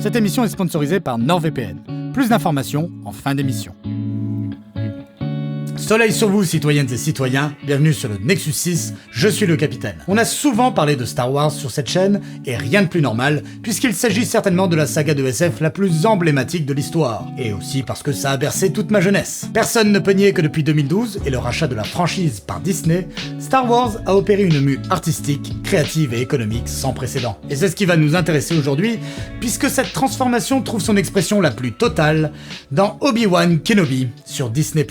Cette émission est sponsorisée par NordVPN. Plus d'informations en fin d'émission. Soleil sur vous, citoyennes et citoyens, bienvenue sur le Nexus 6, je suis le capitaine. On a souvent parlé de Star Wars sur cette chaîne, et rien de plus normal, puisqu'il s'agit certainement de la saga de SF la plus emblématique de l'histoire, et aussi parce que ça a bercé toute ma jeunesse. Personne ne peut nier que depuis 2012, et le rachat de la franchise par Disney, Star Wars a opéré une mue artistique, créative et économique sans précédent. Et c'est ce qui va nous intéresser aujourd'hui, puisque cette transformation trouve son expression la plus totale dans Obi-Wan Kenobi sur Disney+.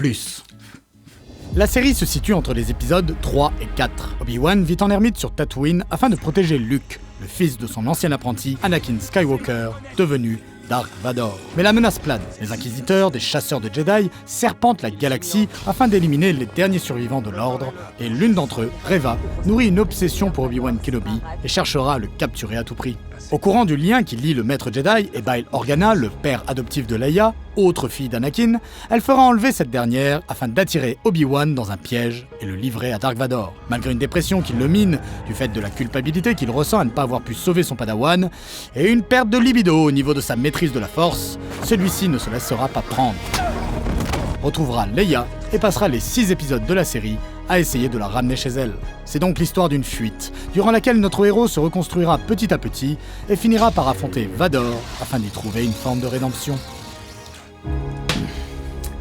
La série se situe entre les épisodes 3 et 4. Obi-Wan vit en ermite sur Tatooine afin de protéger Luke, le fils de son ancien apprenti Anakin Skywalker, devenu Dark Vador. Mais la menace plane. Les inquisiteurs, des chasseurs de Jedi, serpentent la galaxie afin d'éliminer les derniers survivants de l'ordre, et l'une d'entre eux, Reva, nourrit une obsession pour Obi-Wan Kenobi et cherchera à le capturer à tout prix. Au courant du lien qui lie le maître Jedi et Bail Organa, le père adoptif de Leia, autre fille d'Anakin, elle fera enlever cette dernière afin d'attirer Obi-Wan dans un piège et le livrer à Dark Vador. Malgré une dépression qui le mine, du fait de la culpabilité qu'il ressent à ne pas avoir pu sauver son padawan, et une perte de libido au niveau de sa maîtrise de la force, celui-ci ne se laissera pas prendre. Retrouvera Leia et passera les 6 épisodes de la série à essayer de la ramener chez elle. C'est donc l'histoire d'une fuite, durant laquelle notre héros se reconstruira petit à petit et finira par affronter Vador afin d'y trouver une forme de rédemption.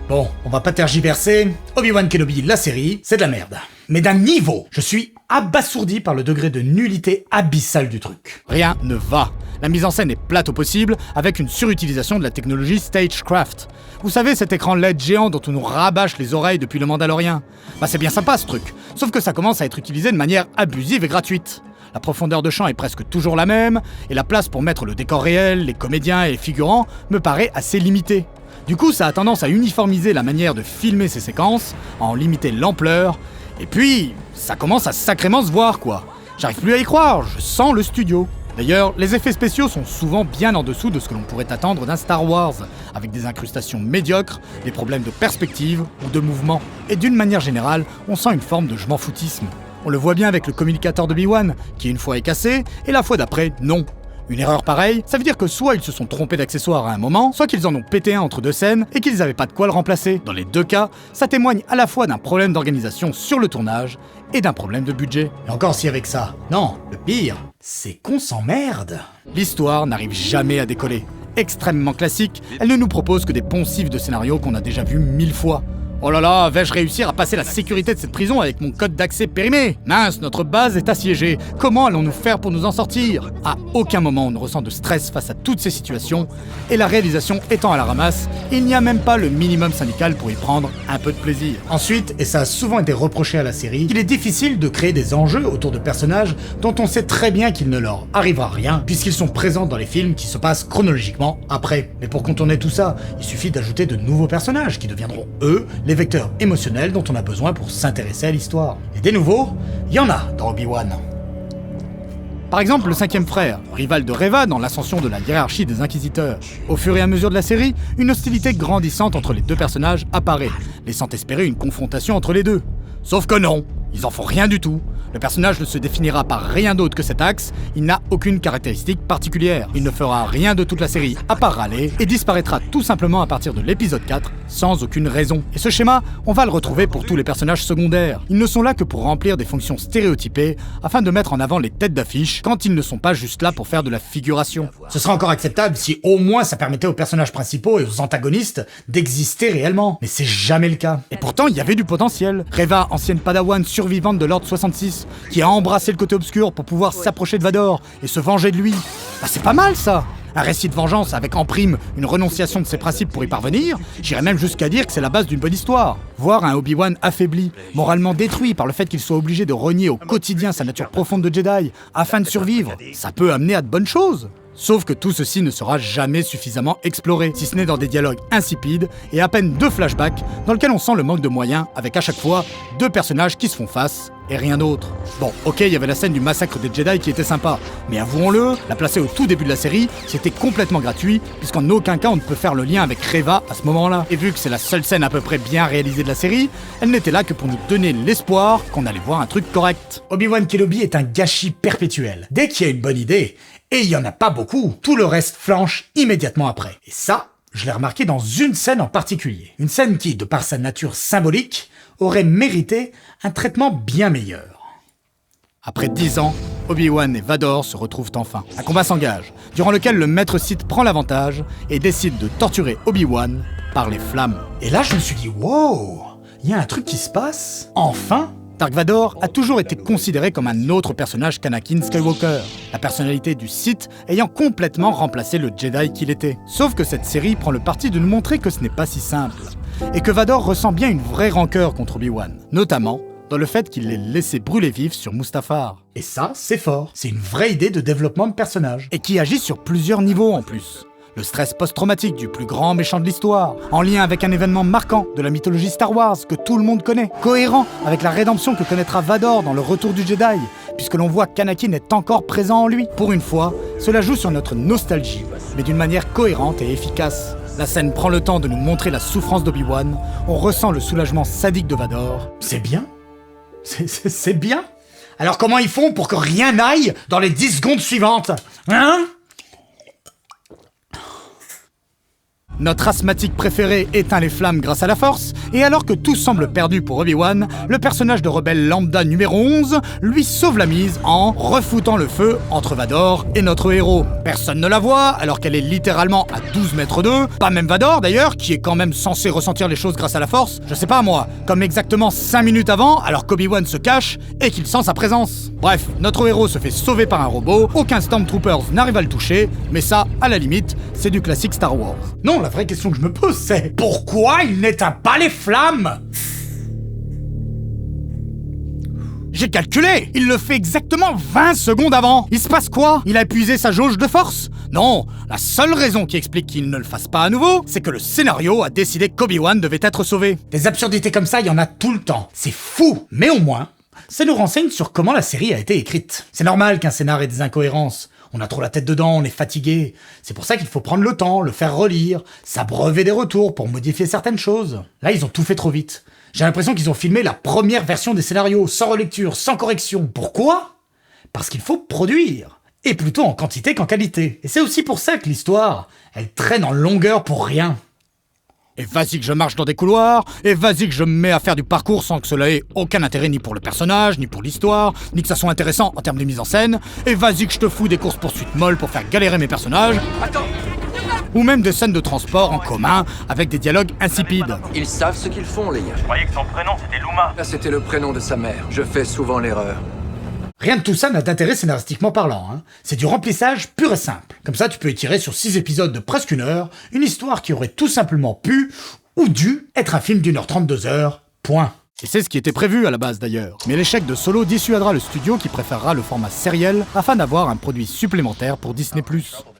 Bon, on va pas tergiverser, Obi-Wan Kenobi, la série, c'est de la merde. Mais d'un niveau, je suis abasourdi par le degré de nullité abyssale du truc. Rien ne va. La mise en scène est plate au possible, avec une surutilisation de la technologie Stagecraft. Vous savez, cet écran LED géant dont on nous rabâche les oreilles depuis le Mandalorien. Bah c'est bien sympa ce truc, sauf que ça commence à être utilisé de manière abusive et gratuite. La profondeur de champ est presque toujours la même, et la place pour mettre le décor réel, les comédiens et les figurants me paraît assez limitée. Du coup, ça a tendance à uniformiser la manière de filmer ces séquences, à en limiter l'ampleur, et puis, ça commence à sacrément se voir quoi. J'arrive plus à y croire, je sens le studio. D'ailleurs, les effets spéciaux sont souvent bien en dessous de ce que l'on pourrait attendre d'un Star Wars, avec des incrustations médiocres, des problèmes de perspective ou de mouvement. Et d'une manière générale, on sent une forme de je m'en foutisme. On le voit bien avec le communicateur de Obi-Wan, qui une fois est cassé, et la fois d'après, non. Une erreur pareille, ça veut dire que soit ils se sont trompés d'accessoires à un moment, soit qu'ils en ont pété un entre deux scènes et qu'ils n'avaient pas de quoi le remplacer. Dans les deux cas, ça témoigne à la fois d'un problème d'organisation sur le tournage et d'un problème de budget. Et encore si avec ça, non, le pire, c'est qu'on s'emmerde. L'histoire n'arrive jamais à décoller. Extrêmement classique, elle ne nous propose que des poncifs de scénarios qu'on a déjà vus 1000 fois. Oh là là, vais-je réussir à passer la sécurité de cette prison avec mon code d'accès périmé? Mince, notre base est assiégée. Comment allons-nous faire pour nous en sortir? À aucun moment on ne ressent de stress face à toutes ces situations, et la réalisation étant à la ramasse, il n'y a même pas le minimum syndical pour y prendre un peu de plaisir. Ensuite, et ça a souvent été reproché à la série, il est difficile de créer des enjeux autour de personnages dont on sait très bien qu'il ne leur arrivera rien, puisqu'ils sont présents dans les films qui se passent chronologiquement après. Mais pour contourner tout ça, il suffit d'ajouter de nouveaux personnages qui deviendront, eux, les vecteurs émotionnels dont on a besoin pour s'intéresser à l'histoire. Et des nouveaux, il y en a dans Obi-Wan. Par exemple, le 5e frère, rival de Reva dans l'ascension de la hiérarchie des inquisiteurs. Au fur et à mesure de la série, une hostilité grandissante entre les deux personnages apparaît, laissant espérer une confrontation entre les deux. Sauf que non, ils en font rien du tout. Le personnage ne se définira par rien d'autre que cet axe, il n'a aucune caractéristique particulière. Il ne fera rien de toute la série à part râler et disparaîtra tout simplement à partir de l'épisode 4 sans aucune raison. Et ce schéma, on va le retrouver pour tous les personnages secondaires. Ils ne sont là que pour remplir des fonctions stéréotypées afin de mettre en avant les têtes d'affiche quand ils ne sont pas juste là pour faire de la figuration. Ce serait encore acceptable si au moins ça permettait aux personnages principaux et aux antagonistes d'exister réellement. Mais c'est jamais le cas. Et pourtant, il y avait du potentiel. Reva, ancienne padawan survivante de l'Ordre 66, qui a embrassé le côté obscur pour pouvoir s'approcher de Vador et se venger de lui. Bah c'est pas mal ça. Un récit de vengeance avec en prime une renonciation de ses principes pour y parvenir, j'irais même jusqu'à dire que c'est la base d'une bonne histoire. Voir un Obi-Wan affaibli, moralement détruit par le fait qu'il soit obligé de renier au quotidien sa nature profonde de Jedi afin de survivre, ça peut amener à de bonnes choses. Sauf que tout ceci ne sera jamais suffisamment exploré, si ce n'est dans des dialogues insipides et à peine 2 flashbacks dans lesquels on sent le manque de moyens avec à chaque fois 2 personnages qui se font face et rien d'autre. Bon, ok, il y avait la scène du massacre des Jedi qui était sympa, mais avouons-le, la placer au tout début de la série, c'était complètement gratuit, puisqu'en aucun cas on ne peut faire le lien avec Reva à ce moment-là. Et vu que c'est la seule scène à peu près bien réalisée de la série, elle n'était là que pour nous donner l'espoir qu'on allait voir un truc correct. Obi-Wan Kenobi est un gâchis perpétuel. Dès qu'il y a une bonne idée, et il y en a pas beaucoup, tout le reste flanche immédiatement après. Et ça, je l'ai remarqué dans une scène en particulier. Une scène qui, de par sa nature symbolique, aurait mérité un traitement bien meilleur. Après 10 ans, Obi-Wan et Vador se retrouvent enfin. Un combat s'engage, durant lequel le maître Sith prend l'avantage et décide de torturer Obi-Wan par les flammes. Et là, je me suis dit, wow, il y a un truc qui se passe. Enfin, Dark Vador a toujours été considéré comme un autre personnage qu'Anakin Skywalker, la personnalité du Sith ayant complètement remplacé le Jedi qu'il était. Sauf que cette série prend le parti de nous montrer que ce n'est pas si simple, et que Vador ressent bien une vraie rancœur contre Obi-Wan, notamment dans le fait qu'il l'ait laissé brûler vif sur Mustafar. Et ça, c'est fort. C'est une vraie idée de développement de personnage, et qui agit sur plusieurs niveaux en plus. Le stress post-traumatique du plus grand méchant de l'histoire, en lien avec un événement marquant de la mythologie Star Wars que tout le monde connaît, cohérent avec la rédemption que connaîtra Vador dans le retour du Jedi, puisque l'on voit qu'Anakin est encore présent en lui. Pour une fois, cela joue sur notre nostalgie, mais d'une manière cohérente et efficace. La scène prend le temps de nous montrer la souffrance d'Obi-Wan, on ressent le soulagement sadique de Vador. C'est bien. C'est bien. Alors comment ils font pour que rien n'aille dans les 10 secondes suivantes, hein ? Notre asthmatique préféré éteint les flammes grâce à la force, et alors que tout semble perdu pour Obi-Wan, le personnage de rebelle lambda numéro 11 lui sauve la mise en refoutant le feu entre Vador et notre héros. Personne ne la voit, alors qu'elle est littéralement à 12 mètres d'eux, pas même Vador d'ailleurs, qui est quand même censé ressentir les choses grâce à la force, je sais pas moi, comme exactement 5 minutes avant, alors qu'Obi-Wan se cache et qu'il sent sa présence. Bref, notre héros se fait sauver par un robot, aucun Stormtroopers n'arrive à le toucher, mais ça, à la limite, c'est du classique Star Wars. Non, la vraie question que je me pose, c'est pourquoi il n'éteint pas les flammes ? J'ai calculé! Il le fait exactement 20 secondes avant! Il se passe quoi? Il a épuisé sa jauge de force? Non, la seule raison qui explique qu'il ne le fasse pas à nouveau, c'est que le scénario a décidé qu'Obi-Wan devait être sauvé. Des absurdités comme ça, il y en a tout le temps. C'est fou! Mais au moins, ça nous renseigne sur comment la série a été écrite. C'est normal qu'un scénar ait des incohérences. On a trop la tête dedans, on est fatigué. C'est pour ça qu'il faut prendre le temps, le faire relire, s'abreuver des retours pour modifier certaines choses. Là, ils ont tout fait trop vite. J'ai l'impression qu'ils ont filmé la première version des scénarios, sans relecture, sans correction. Pourquoi ? Parce qu'il faut produire. Et plutôt en quantité qu'en qualité. Et c'est aussi pour ça que l'histoire, elle traîne en longueur pour rien. Et vas-y que je marche dans des couloirs, et vas-y que je me mets à faire du parcours sans que cela ait aucun intérêt ni pour le personnage, ni pour l'histoire, ni que ça soit intéressant en termes de mise en scène, et vas-y que je te fous des courses-poursuites molles pour faire galérer mes personnages. Attends. Ou même des scènes de transport en commun avec des dialogues insipides. Ils savent ce qu'ils font, Leia. Je croyais que son prénom c'était Luma. Là, c'était le prénom de sa mère. Je fais souvent l'erreur. Rien de tout ça n'a d'intérêt scénaristiquement parlant, hein. C'est du remplissage pur et simple. Comme ça, tu peux étirer sur 6 épisodes de presque 1 heure, une histoire qui aurait tout simplement pu, ou dû, être un film d'1h30, 2 heures, point. Et c'est ce qui était prévu à la base d'ailleurs. Mais l'échec de Solo dissuadera le studio qui préférera le format sériel afin d'avoir un produit supplémentaire pour Disney+.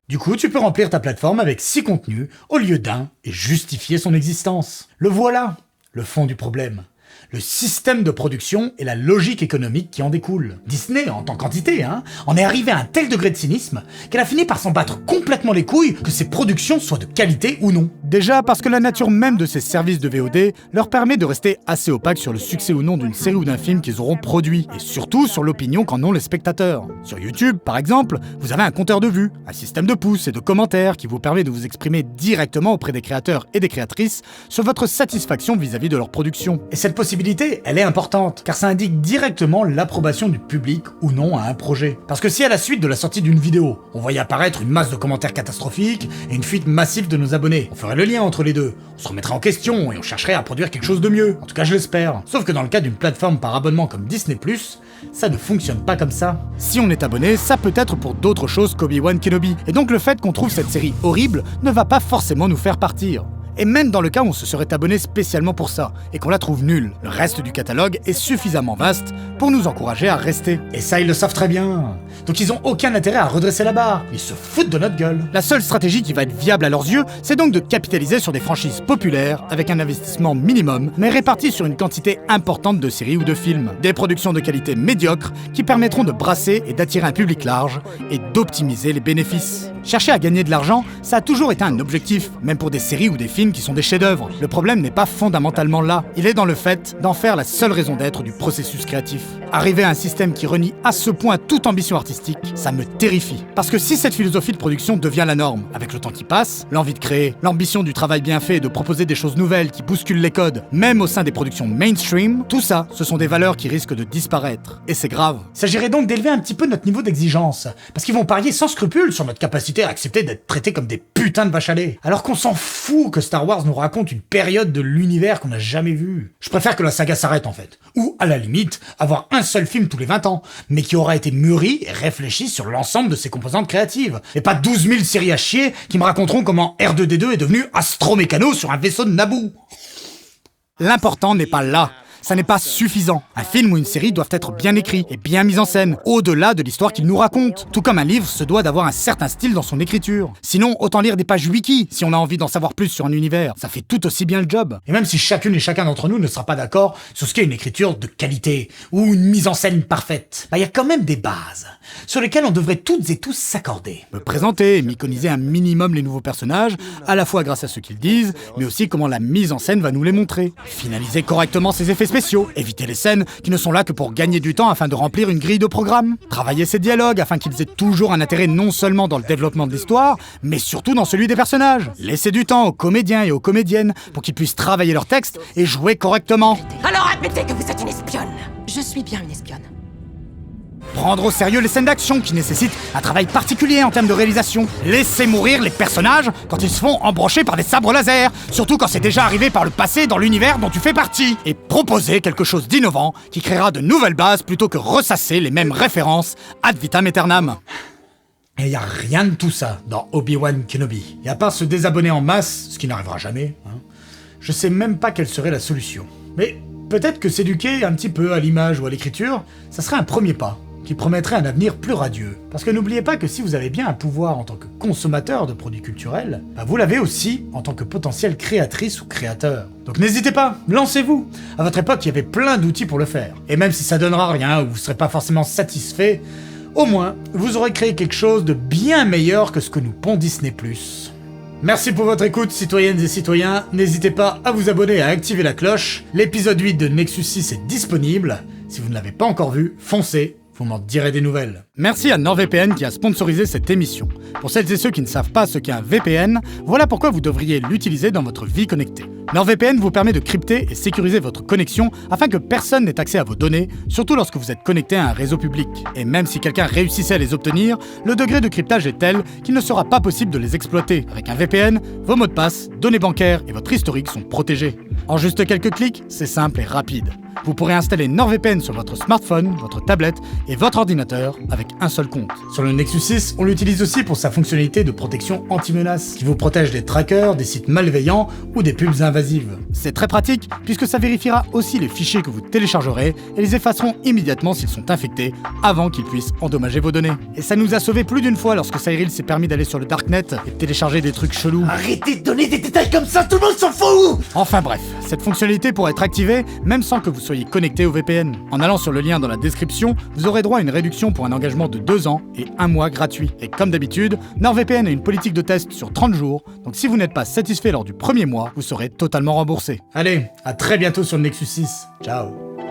Du coup, tu peux remplir ta plateforme avec 6 contenus au lieu d'un et justifier son existence. Le voilà, le fond du problème. Le système de production et la logique économique qui en découle. Disney, en tant qu'entité, en est arrivé à un tel degré de cynisme qu'elle a fini par s'en battre complètement les couilles que ses productions soient de qualité ou non. Déjà parce que la nature même de ces services de VOD leur permet de rester assez opaques sur le succès ou non d'une série ou d'un film qu'ils auront produit, et surtout sur l'opinion qu'en ont les spectateurs. Sur YouTube, par exemple, vous avez un compteur de vues, un système de pouces et de commentaires qui vous permet de vous exprimer directement auprès des créateurs et des créatrices sur votre satisfaction vis-à-vis de leur production. Et cette possibilité, elle est importante, car ça indique directement l'approbation du public ou non à un projet. Parce que si à la suite de la sortie d'une vidéo, on voyait apparaître une masse de commentaires catastrophiques et une fuite massive de nos abonnés, on ferait le lien entre les deux, on se remettrait en question et on chercherait à produire quelque chose de mieux. En tout cas, je l'espère. Sauf que dans le cas d'une plateforme par abonnement comme Disney+, ça ne fonctionne pas comme ça. Si on est abonné, ça peut être pour d'autres choses qu'Obi-Wan Kenobi. Et donc le fait qu'on trouve cette série horrible ne va pas forcément nous faire partir. Et même dans le cas où on se serait abonné spécialement pour ça, et qu'on la trouve nulle, le reste du catalogue est suffisamment vaste pour nous encourager à rester. Et ça, ils le savent très bien. Donc ils ont aucun intérêt à redresser la barre. Ils se foutent de notre gueule. La seule stratégie qui va être viable à leurs yeux, c'est donc de capitaliser sur des franchises populaires, avec un investissement minimum, mais réparti sur une quantité importante de séries ou de films. Des productions de qualité médiocre qui permettront de brasser et d'attirer un public large, et d'optimiser les bénéfices. Chercher à gagner de l'argent, ça a toujours été un objectif, même pour des séries ou des films qui sont des chefs-d'œuvre. Le problème n'est pas fondamentalement là, il est dans le fait d'en faire la seule raison d'être du processus créatif. Arriver à un système qui renie à ce point toute ambition artistique, ça me terrifie. Parce que si cette philosophie de production devient la norme, avec le temps qui passe, l'envie de créer, l'ambition du travail bien fait et de proposer des choses nouvelles qui bousculent les codes, même au sein des productions mainstream, tout ça, ce sont des valeurs qui risquent de disparaître. Et c'est grave. Il s'agirait donc d'élever un petit peu notre niveau d'exigence, parce qu'ils vont parier sans scrupule sur notre capacité à accepter d'être traités comme des putains de vaches à lait. Alors qu'on s'en fout que Star Wars nous raconte une période de l'univers qu'on n'a jamais vue. Je préfère que la saga s'arrête en fait. Ou, à la limite, avoir un seul film tous les 20 ans, mais qui aura été mûri et réfléchi sur l'ensemble de ses composantes créatives. Et pas 12 000 séries à chier qui me raconteront comment R2-D2 est devenu astromécano sur un vaisseau de Naboo. L'important n'est pas là. Ça n'est pas suffisant. Un film ou une série doivent être bien écrits et bien mis en scène, au-delà de l'histoire qu'ils nous racontent. Tout comme un livre se doit d'avoir un certain style dans son écriture. Sinon, autant lire des pages wiki si on a envie d'en savoir plus sur un univers. Ça fait tout aussi bien le job. Et même si chacune et chacun d'entre nous ne sera pas d'accord sur ce qu'est une écriture de qualité ou une mise en scène parfaite, y a quand même des bases sur lesquelles on devrait toutes et tous s'accorder. Me présenter et m'iconiser un minimum les nouveaux personnages, à la fois grâce à ce qu'ils disent, mais aussi comment la mise en scène va nous les montrer. Finaliser correctement ses effets spéciaux, éviter les scènes qui ne sont là que pour gagner du temps afin de remplir une grille de programme, travailler ses dialogues afin qu'ils aient toujours un intérêt non seulement dans le développement de l'histoire, mais surtout dans celui des personnages. Laisser du temps aux comédiens et aux comédiennes pour qu'ils puissent travailler leur texte et jouer correctement. Alors admettez que vous êtes une espionne. Je suis bien une espionne. Prendre au sérieux les scènes d'action qui nécessitent un travail particulier en termes de réalisation. Laisser mourir les personnages quand ils se font embrocher par des sabres laser, surtout quand c'est déjà arrivé par le passé dans l'univers dont tu fais partie. Et proposer quelque chose d'innovant qui créera de nouvelles bases plutôt que ressasser les mêmes références ad vitam aeternam. Et y a rien de tout ça dans Obi-Wan Kenobi. Et à part se désabonner en masse, ce qui n'arrivera jamais, je sais même pas quelle serait la solution. Mais peut-être que s'éduquer un petit peu à l'image ou à l'écriture, ça serait un premier pas qui promettrait un avenir plus radieux. Parce que n'oubliez pas que si vous avez bien un pouvoir en tant que consommateur de produits culturels, vous l'avez aussi en tant que potentielle créatrice ou créateur. Donc n'hésitez pas, lancez-vous. À votre époque, il y avait plein d'outils pour le faire. Et même si ça donnera rien ou vous serez pas forcément satisfait, au moins, vous aurez créé quelque chose de bien meilleur que ce que nous pond Disney+. Merci pour votre écoute, citoyennes et citoyens. N'hésitez pas à vous abonner et à activer la cloche. L'épisode 8 de Nexus 6 est disponible. Si vous ne l'avez pas encore vu, foncez. Vous m'en direz des nouvelles. Merci à NordVPN qui a sponsorisé cette émission. Pour celles et ceux qui ne savent pas ce qu'est un VPN, voilà pourquoi vous devriez l'utiliser dans votre vie connectée. NordVPN vous permet de crypter et sécuriser votre connexion afin que personne n'ait accès à vos données, surtout lorsque vous êtes connecté à un réseau public. Et même si quelqu'un réussissait à les obtenir, le degré de cryptage est tel qu'il ne sera pas possible de les exploiter. Avec un VPN, vos mots de passe, données bancaires et votre historique sont protégés. En juste quelques clics, c'est simple et rapide. Vous pourrez installer NordVPN sur votre smartphone, votre tablette et votre ordinateur avec un seul compte. Sur le Nexus 6, on l'utilise aussi pour sa fonctionnalité de protection anti-menace, qui vous protège des trackers, des sites malveillants ou des pubs invasives. C'est très pratique puisque ça vérifiera aussi les fichiers que vous téléchargerez et les effaceront immédiatement s'ils sont infectés avant qu'ils puissent endommager vos données. Et ça nous a sauvé plus d'une fois lorsque Cyril s'est permis d'aller sur le Darknet et de télécharger des trucs chelous. Arrêtez de donner des détails comme ça, tout le monde s'en fout! Enfin bref, cette fonctionnalité pourra être activée même sans que vous soyez connecté au VPN. En allant sur le lien dans la description, vous aurez droit à une réduction pour un engagement de 2 ans et 1 mois gratuit. Et comme d'habitude, NordVPN a une politique de test sur 30 jours, donc si vous n'êtes pas satisfait lors du premier mois, vous serez totalement remboursé. Allez, à très bientôt sur le Nexus 6. Ciao.